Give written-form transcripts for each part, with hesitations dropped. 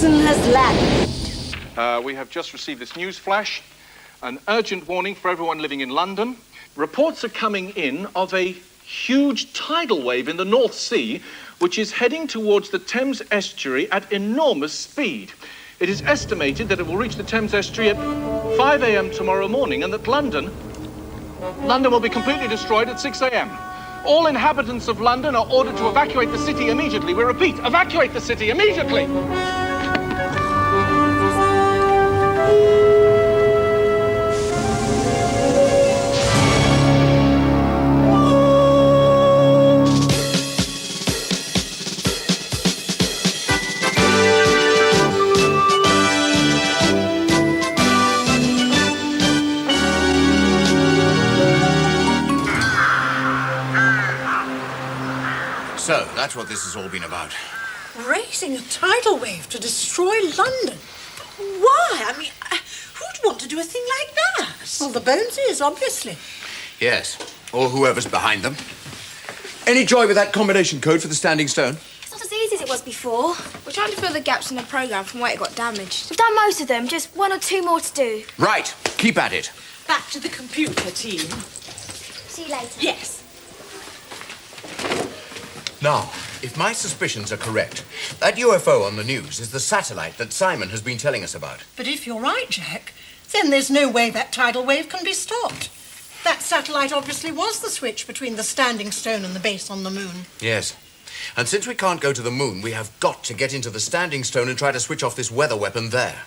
Vixen has landed. We have just received this news flash. An urgent warning for everyone living in London. Reports are coming in of a huge tidal wave in the North Sea, which is heading towards the Thames estuary at enormous speed. It is estimated that it will reach the Thames estuary at 5 a.m. tomorrow morning, and that London will be completely destroyed at 6 a.m. All inhabitants of London are ordered to evacuate the city immediately. We repeat, evacuate the city immediately! So, that's what this has all been about. Raising a tidal wave to destroy London? Why? I mean, who'd want to do a thing like that? Well, the Boneses, obviously. Yes, or whoever's behind them. Any joy with that combination code for the standing stone? It's not as easy as it was before. We're trying to fill the gaps in the programme from where it got damaged. We've done most of them, just one or two more to do. Right, keep at it. Back to the computer team. See you later. Yes. Now, if my suspicions are correct, that UFO on the news is the satellite that Simon has been telling us about. But if you're right, Jack, then there's no way that tidal wave can be stopped. That satellite obviously was the switch between the standing stone and the base on the moon. Yes. And since we can't go to the moon, we have got to get into the standing stone and try to switch off this weather weapon there.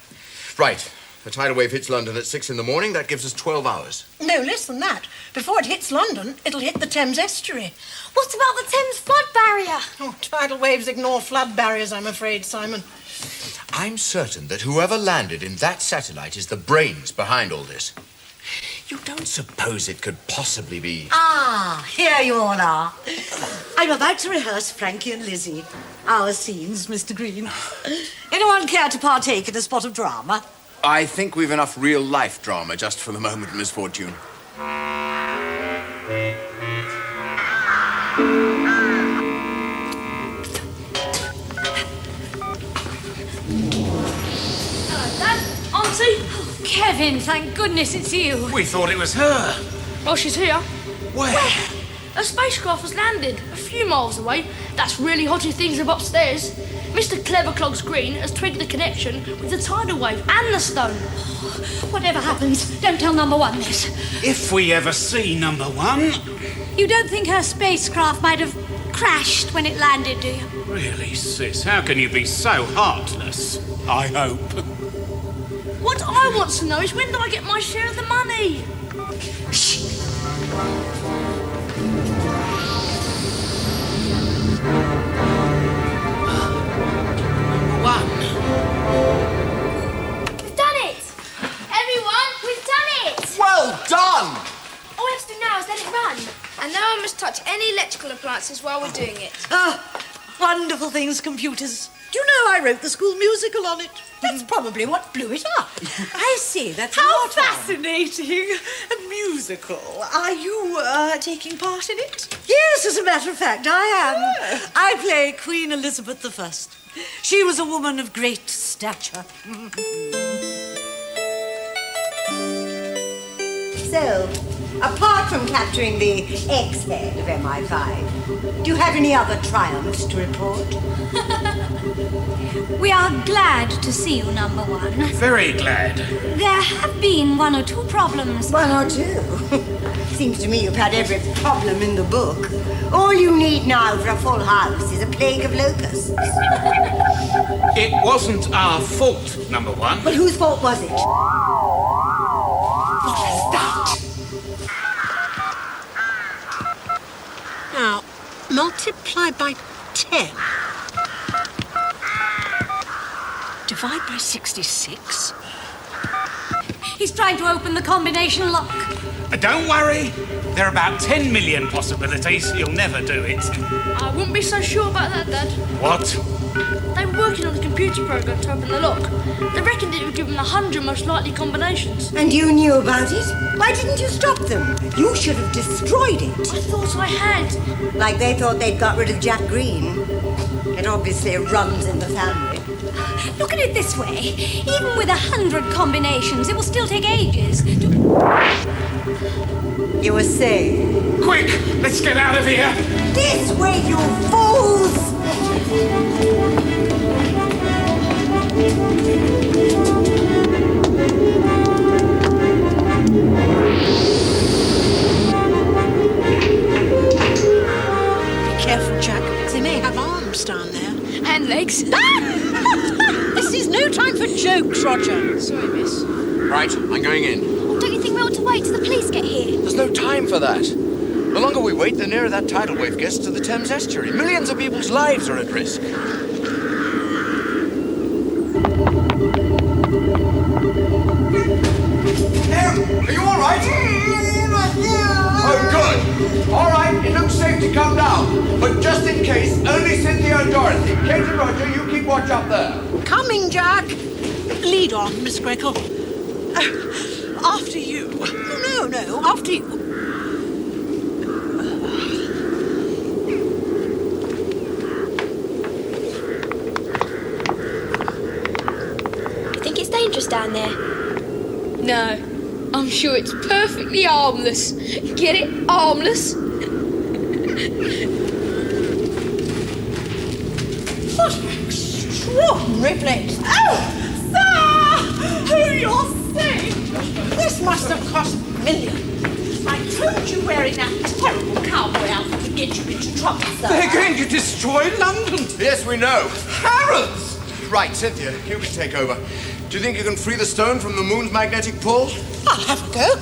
Right. The tidal wave hits London at 6 in the morning. That gives us 12 hours. No, less than that. Before it hits London, it'll hit the Thames estuary. What about the Thames flood barrier? Oh, tidal waves ignore flood barriers, I'm afraid, Simon. I'm certain that whoever landed in that satellite is the brains behind all this. You don't suppose it could possibly be... Ah, here you all are. I'm about to rehearse Frankie and Lizzie. Our scenes, Mr. Green. Anyone care to partake in a spot of drama? I think we've enough real-life drama just for the moment of misfortune. Auntie? Oh, Kevin, thank goodness it's you. We thought it was her. Well, she's here. Where? A spacecraft has landed a few miles away. That's really hotting things up upstairs. Mr. Cleverclogs Green has twigged the connection with the tidal wave and the stone. Whatever happens, don't tell number one this. If we ever see number one. You don't think her spacecraft might have crashed when it landed, do you? Really, sis, how can you be so heartless? I hope. What I want to know is when do I get my share of the money? Shh. We've done it! Everyone, we've done it! Well done! All we have to do now is let it run. And no one must touch any electrical appliances while we're doing it. Ah, wonderful things, computers. Do you know I wrote the school musical on it? That's probably what blew it up. I see, that's How not on. fascinating. A musical. Are you taking part in it? Yes, as a matter of fact, I am. I play Queen Elizabeth I. She was a woman of great stature. So, apart from capturing the ex-head of MI5, do you have any other triumphs to report? We are glad to see you, number one. Very glad. There have been one or two problems. One or two? Seems to me you've had every problem in the book. All you need now for a full house is a plague of locusts. It wasn't our fault, number one. Well, whose fault was it? What was that? Now, multiply by 10. Divide by 66. He's trying to open the combination lock. Don't worry. There are about 10 million possibilities. You'll never do it. I wouldn't be so sure about that, Dad. What? They were working on the computer program to open the lock. They reckoned it would give them 100 most likely combinations. And you knew about it? Why didn't you stop them? You should have destroyed it. I thought I had. Like they thought they'd got rid of Jack Green. It obviously runs in the family. Look at it this way. Even with 100 combinations, it will still take ages. You were saying? Quick, let's get out of here. This way, you fools! Be careful, Jack. They may have arms down there. And legs. This is no time for jokes, Roger. Sorry, miss. Right, I'm going in. Don't you think we ought to wait till the police get here? There's no time for that. The longer we wait, the nearer that tidal wave gets to the Thames estuary. Millions of people's lives are at risk. Are you all right? Oh, good. All right, it looks safe to come down. But just in case, only Cynthia and Dorothy. Kate and Roger, you keep watch up there. Coming, Jack. Lead on, Miss Greco. After you. No, after you. You think it's dangerous down there? No. I'm sure it's perfectly harmless. Get it? Harmless? What an extraordinary place. Oh, sir! Who you're saying? This must have cost millions. I told you wearing that terrible cowboy outfit would get you into trouble, sir. They're going to destroy London. Yes, we know. Harrods! Right, Cynthia, you can take over. Do you think you can free the stone from the moon's magnetic pull? I'll have a go.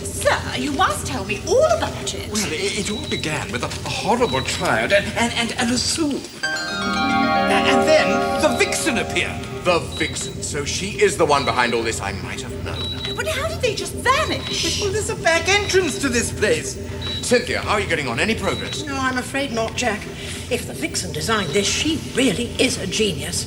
Sir, you must tell me all about it. Well, it all began with a horrible triad and a soup. And then the Vixen appeared. The Vixen. So she is the one behind all this. I might have known. But how did they just vanish? Well, there's a back entrance to this place. Cynthia, how are you getting on? Any progress? No, I'm afraid not, Jack. If the Vixen designed this, she really is a genius.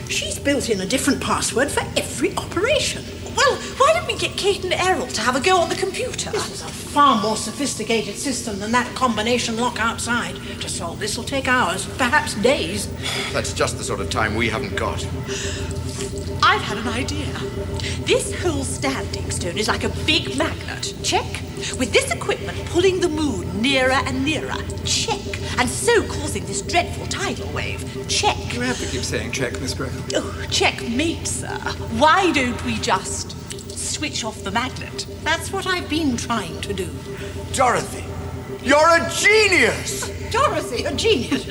She's built in a different password for every operation. Well, why don't we get Kate and Errol to have a go on the computer? This is a far more sophisticated system than that combination lock outside. To solve this will take hours, perhaps days. That's just the sort of time we haven't got. I've had an idea. This whole standing stone is like a big magnet. Check. With this equipment pulling the moon nearer and nearer. Check. And so causing this dreadful tidal wave. Check. You have to keep saying check, Miss Greco. Oh, checkmate, sir. Why don't we just switch off the magnet? That's what I've been trying to do. Dorothy, you're a genius! Dorothy, a genius.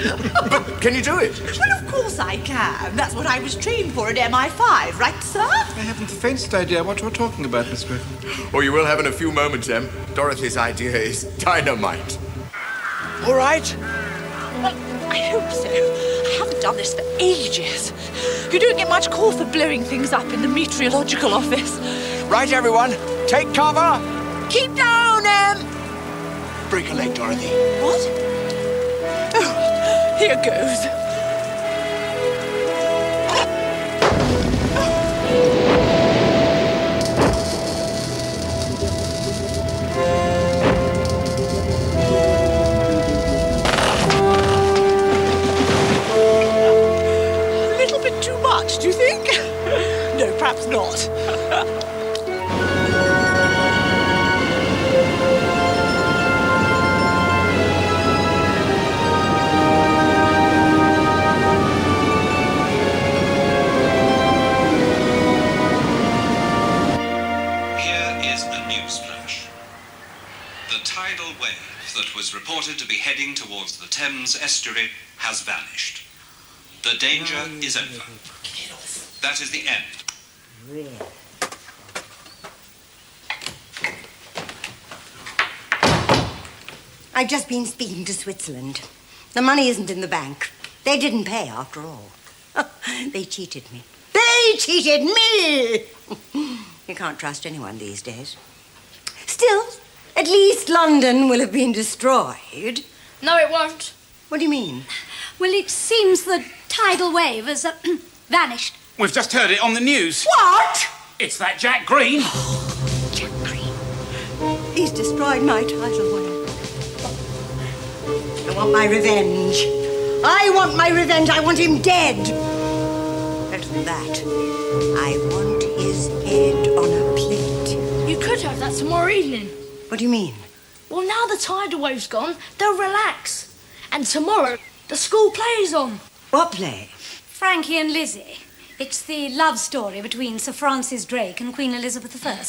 But can you do it? Well, of course I can. That's what I was trained for at MI5, right, sir? I haven't the faintest idea what you're talking about, Miss Greco. Or you will have in a few moments, Em. Dorothy's idea is dynamite. All right? Well, I hope so. I haven't done this for ages. You don't get much call for blowing things up in the meteorological office. Right, everyone. Take cover. Keep down, Em. Break a leg, Dorothy. What? Oh, here goes. A little bit too much, do you think? No, perhaps not. That was reported to be heading towards the Thames estuary has vanished. The danger is over. That is the end. I've just been speaking to Switzerland. The money isn't in the bank. They didn't pay after all. They cheated me. They cheated me! You can't trust anyone these days. Still, at least London will have been destroyed. No, it won't. What do you mean? Well, it seems the tidal wave has vanished. We've just heard it on the news. What? It's that Jack Green. Jack Green. He's destroyed my tidal wave. I want my revenge. I want my revenge. I want him dead. that. I want his head on a plate. You could have that tomorrow evening. What do you mean? Well, now the tidal wave's gone, they'll relax. And tomorrow, the school play is on. What play? Frankie and Lizzie. It's the love story between Sir Francis Drake and Queen Elizabeth I.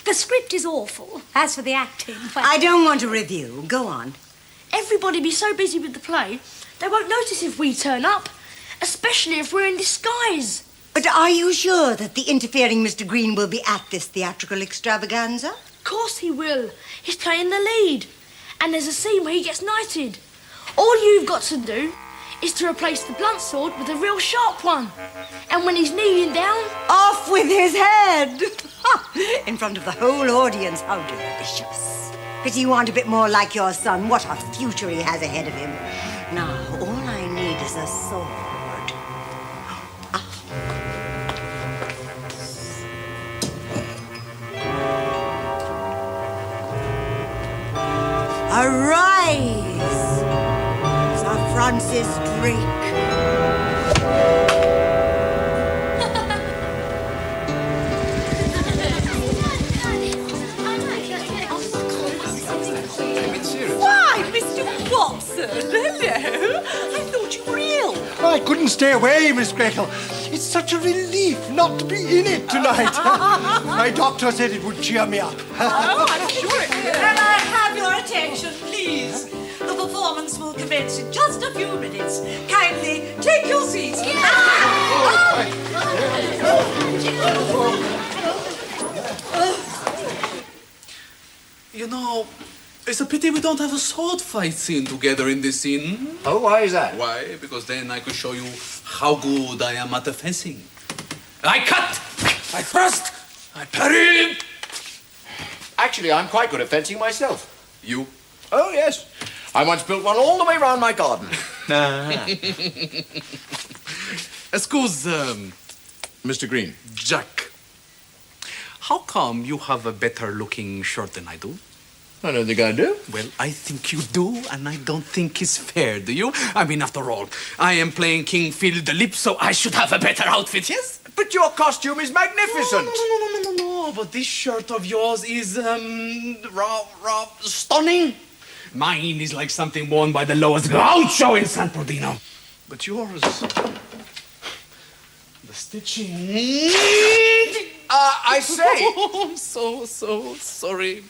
The script is awful. As for the acting, well... I don't want a review. Go on. Everybody be so busy with the play, they won't notice if we turn up, especially if we're in disguise. But are you sure that the interfering Mr. Green will be at this theatrical extravaganza? Of course he will. He's playing the lead. And there's a scene where he gets knighted. All you've got to do is to replace the blunt sword with a real sharp one. And when he's kneeling down... Off with his head! In front of the whole audience, how delicious. Pity you aren't a bit more like your son. What a future he has ahead of him. Now, all I need is a sword. Arise, Sir Francis Drake. Why, Mr. Watson, hello. I thought you were ill. I couldn't stay away, Miss Gretel. It's such a relief not to be in it tonight. My doctor said it would cheer me up. Oh, I'm sure it will. Can I have your attention, please? The performance will commence in just a few minutes. Kindly take your seats. You know, it's a pity we don't have a sword fight scene together in this scene. Oh, why is that? Why? Because then I could show you how good I am at the fencing. I cut! I thrust! I parry! Actually, I'm quite good at fencing myself. You? Oh, yes. I once built one all the way round my garden. Excuse, Mr. Green. Jack. How come you have a better looking shirt than I do? I don't think I do. Well, I think you do, and I don't think it's fair, do you? I mean, after all, I am playing King Phil the Lip, so I should have a better outfit, yes? But your costume is magnificent. No, but this shirt of yours is, stunning. Mine is like something worn by the lowest gaucho in San Bernardino. But yours, the stitching... I say... I'm so sorry.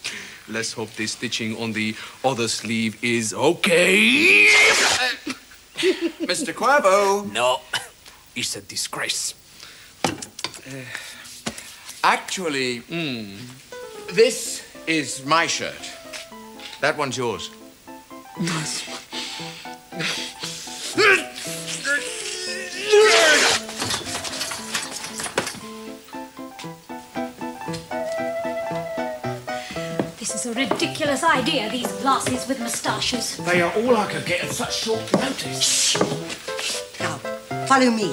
Let's hope the stitching on the other sleeve is okay. Mr. Quavo. No, it's a disgrace. Actually, this is my shirt. That one's yours. This is a ridiculous idea, these glasses with moustaches. They are all I could get at such short notice. Now, follow me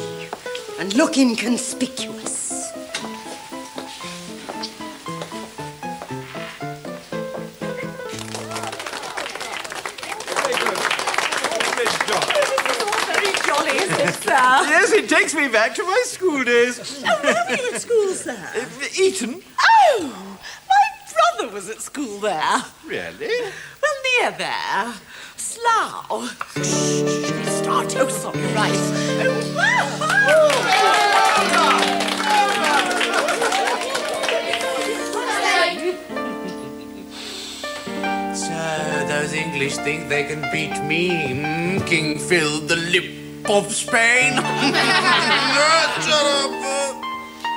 and look inconspicuous. Yes, it takes me back to my school days. Oh, where were you at school, sir? Eton. Oh, my brother was at school there. Really? Well, near there. Slough. Start. Oh, sorry, right. So those English think they can beat me, King Phil the Lip of Spain.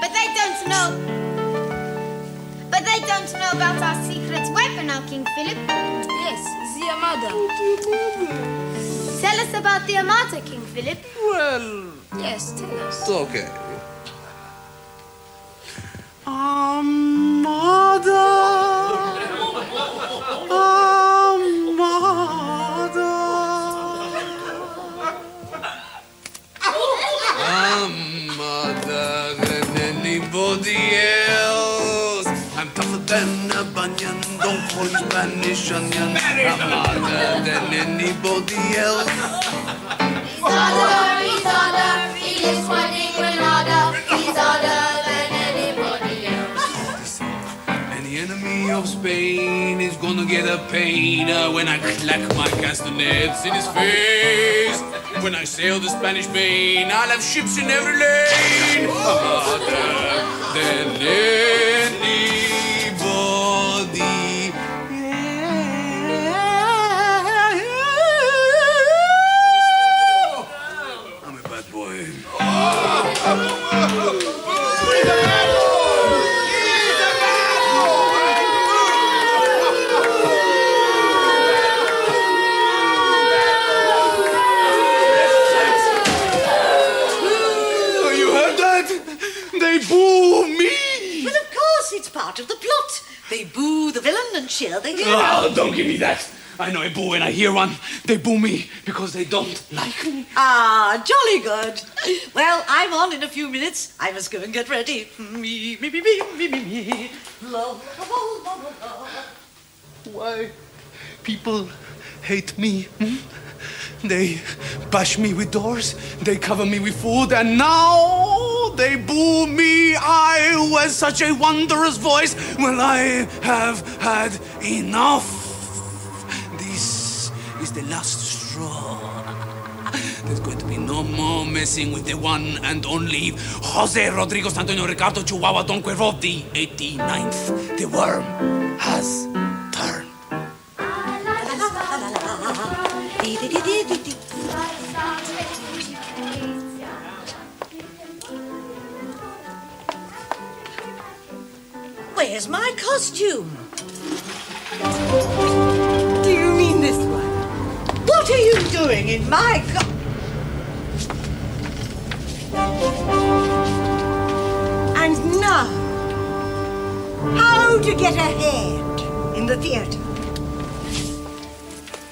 But they don't know. But they don't know about our secret weapon now, King Philip. Yes, the Armada. Tell us about the Armada, King Philip. Well, Yes, tell us. okay. Armada. I'm other than anybody else. I'm tougher than a banyan, don't call me Spanish onion. I'm other than anybody else. He's harder, he lives fighting Granada. of Spain is gonna get a pain when I clack my castanets in his face. When I sail the Spanish Main, I'll have ships in every lane. Harder than anybody. I'm a bad boy. They boo me! Well, of course, it's part of the plot. They boo the villain and cheer the hero. Oh, don't give me that. I know a boo when I hear one. They boo me because they don't like me. Ah, jolly good. Well, I'm on in a few minutes. I must go and get ready. Me. Why? People hate me. They bash me with doors. They cover me with food. And now they boo me. I, who has such a wondrous voice. Well, I have had enough. This is the last straw. There's going to be no more messing with the one and only Jose Rodrigo Antonio Ricardo Chihuahua Don Cuervo, the 89th. The worm has turned. Where's my costume? Do you mean this one? What are you doing in my And now, how to get ahead in the theatre?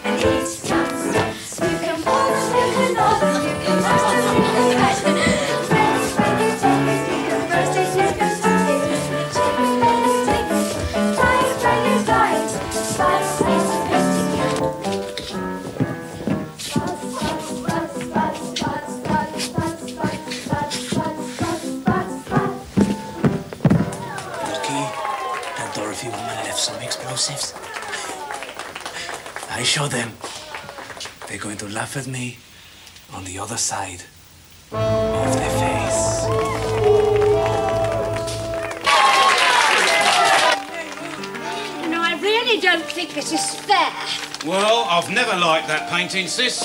And it's just, you can pause, you can open, you can rest, you can rest, you can some explosives. I show them. They're going to laugh at me on the other side of their face. No, I really don't think this is fair. Well, I've never liked that painting, sis.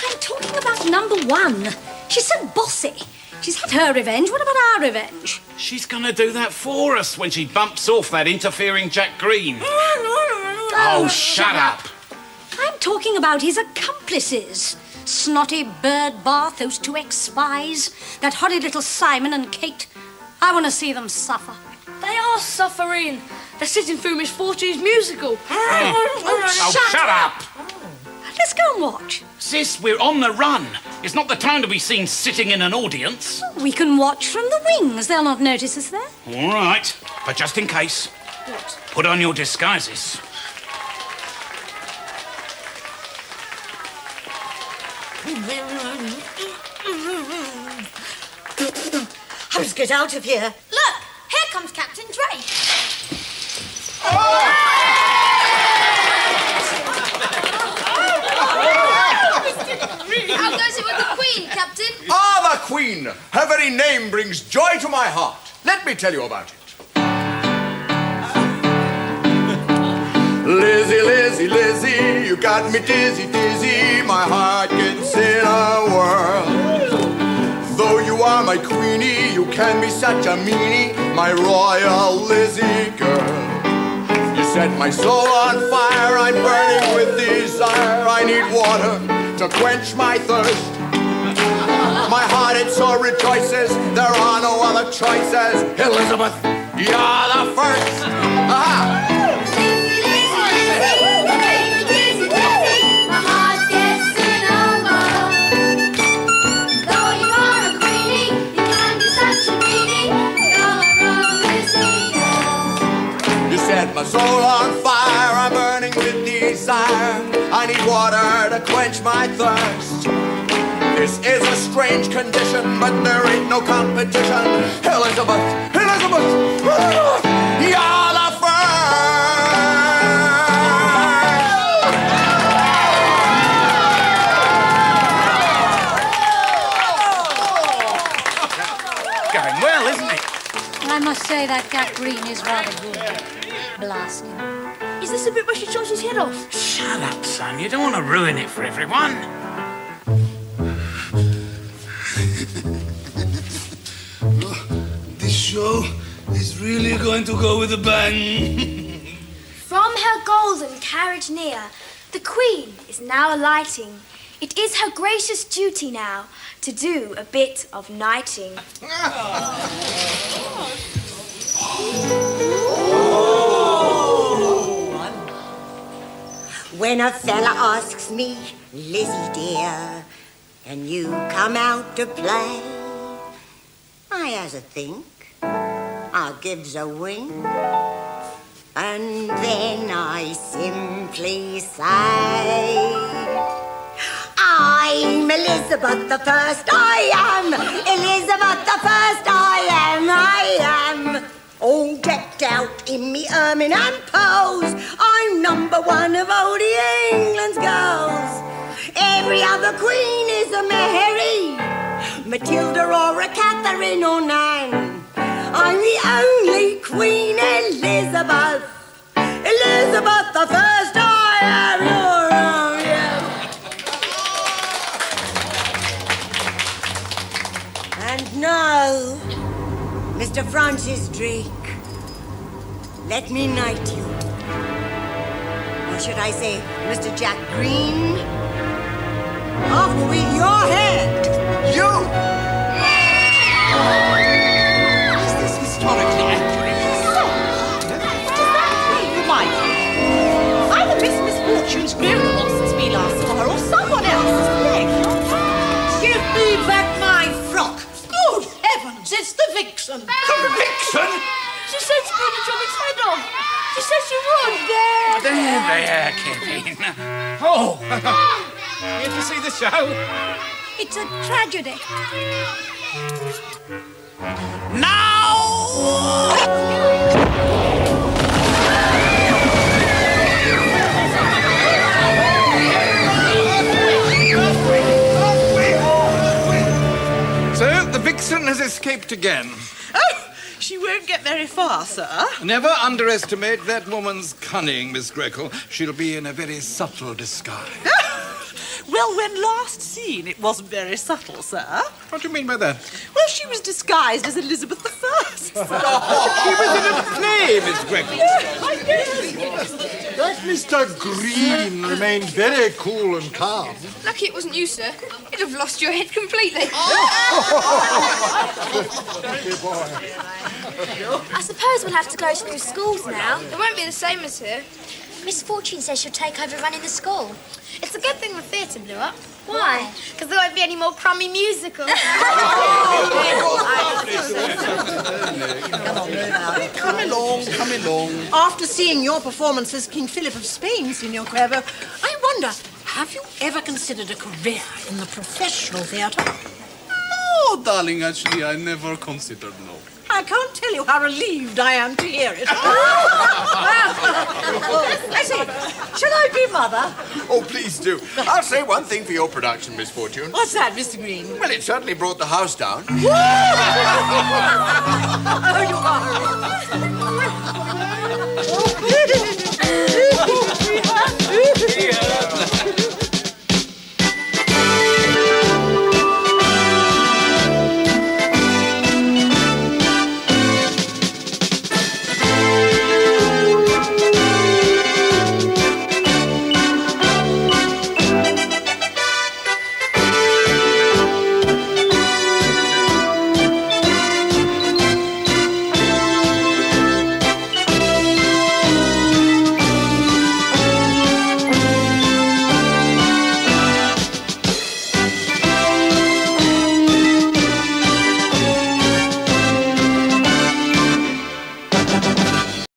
I'm talking about number one. She's so bossy. She's had her revenge. What about our revenge? She's gonna do that for us when she bumps off that interfering Jack Green. Oh, shut up. I'm talking about his accomplices. Snotty Bird Bath, those two ex-spies, that horrid little Simon and Kate. I want to see them suffer. They are suffering. They're sitting through Miss Fortune's musical. Shut up. Let's go and watch. Sis, we're on the run. It's not the time to be seen sitting in an audience. We can watch from the wings. They'll not notice us there. All right, but just in case, What? put on your disguises. I must get out of here. Look, here comes Captain Drake. How goes it with the Queen, Captain? Ah, the Queen! Her very name brings joy to my heart. Let me tell you about it. Lizzie, Lizzie, Lizzie, you got me dizzy, dizzy. My heart gets in a whirl. Though you are my queenie, you can be such a meanie, my royal Lizzie girl. You set my soul on fire, I'm burning with desire. I need water to quench my thirst. My heart it so rejoices, there are no other choices. Elizabeth, you're the first. Aha! Set my soul on fire, I'm burning with desire. I need water to quench my thirst. This is a strange condition, but there ain't no competition. Elizabeth, Elizabeth, you're the first. going well, isn't it? I must say that Jack Green is rather good. Blast him. Is this a bit where she chops his head off? Shut up, son. You don't want to ruin it for everyone. This show is really going to go with a bang. From her golden carriage near, the Queen is now alighting. It is her gracious duty now to do a bit of knighting. When a fella asks me, Lizzie dear, can you come out to play? I has a think, I gives a wink, and then I simply say, I'm Elizabeth the First, I am Elizabeth the First, I am. All decked out in me ermine and pose, I'm number one of all the England's girls. Every other queen is a Mary, Matilda or a Catherine or Nan. I'm the only Queen Elizabeth, Elizabeth the First, I am your own, yeah. And now, Mr. Francis Drake, let me knight you. Or should I say, Mr. Jack Green? Off with your head! You! Is this historically accurate? Why? Either Miss Misfortune's grown a lot since we last saw her, or someone else is playing. Give me back my frock. Good heavens, it's the Vixen. The Vixen? She said she would chop its head off. She said she would. There, Kevin. Oh! Here to see the show? It's a tragedy. Now! So, the Vixen has escaped again. Oh, she won't get very far, sir. Never underestimate that woman's cunning, Miss Greco. She'll be in a very subtle disguise. Well, when last seen, it wasn't very subtle, sir. What do you mean by that? Well, she was disguised as Elizabeth I, sir. She was in a play, Miss Greco. That Mr. Green remained very cool and calm. Lucky it wasn't you, sir. You'd have lost your head completely. I suppose we'll have to go through schools now. It won't be the same as here. Miss Fortune says she'll take over running the school. It's a good thing the theatre blew up. Why? Because there won't be any more crummy musicals. Come along. After seeing your performance as King Philip of Spain, Signor Cuervo, I wonder, have you ever considered a career in the professional theatre? Oh, darling, actually, I never considered no. I can't tell you how relieved I am to hear it. I say, shall I be mother? Oh, please do. I'll say one thing for your production, Miss Fortune. What's that, Mr. Green? Well, it certainly brought the house down.